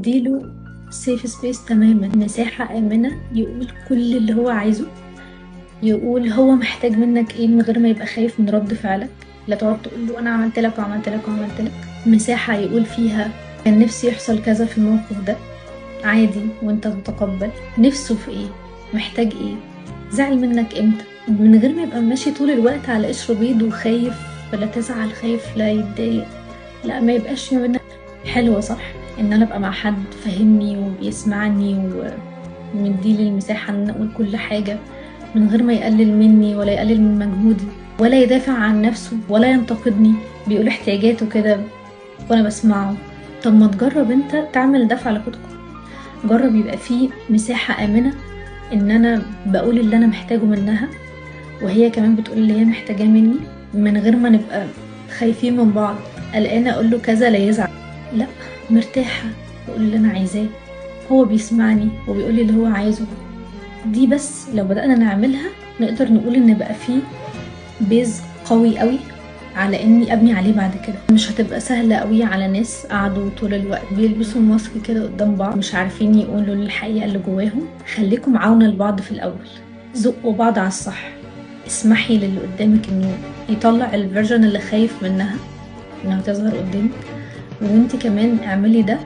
اديله سيف سبيس تماما، مساحة آمنة يقول كل اللي هو عايزه، يقول هو محتاج منك ايه من غير ما يبقى خايف من رد فعلك. لا تقعد تقول له انا عملت لك وعملت لك وعملت لك. مساحة يقول فيها كان نفسي يحصل كذا في الموقف ده، عادي وانت تتقبل. نفسه في ايه، محتاج ايه، زعل منك امتى، من غير ما يبقى ماشي طول الوقت على قشر بيض وخايف ولا تزعل، خايف لا يتضايق. لا، ما يبقاش ما بينا. حلوة صح ان انا ابقى مع حد فاهمني وبيسمعني ومديلي المساحة ان اقول كل حاجة من غير ما يقلل مني ولا يقلل من مجهودي ولا يدافع عن نفسه ولا ينتقدني، بيقول احتياجاته كده وانا بسمعه. طب ما تجرب انت تعمل ده في علاقتكم، جرب يبقى فيه مساحة آمنة ان انا بقول اللي انا محتاجه منها وهي كمان بتقول اللي هي محتاجاه مني، من غير ما نبقى خايفين من بعض، قلقانة اقول له كذا لا يزعل. لا، مرتاحة بقول اللي انا عايزاه، هو بيسمعني وبيقول لي اللي هو عايزه. دي بس لو بدأنا نعملها نقدر نقول ان بقى فيه بيز قوي قوي على اني ابني عليه بعد كده. مش هتبقى سهلة قوي على ناس قعدوا طول الوقت بيلبسوا ماسك كده قدام بعض مش عارفين يقولوا الحقيقة اللي جواهم. خليكم عونة لبعض في الاول، زقوا بعض على الصح، اسمحي للي قدامك انه يطلع الفيرجن اللي خايف منها انها تظهر قدامك، وانتي كمان اعملي ده.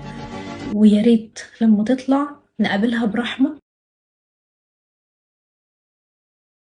ويا ريت لما تطلع نقابلها برحمة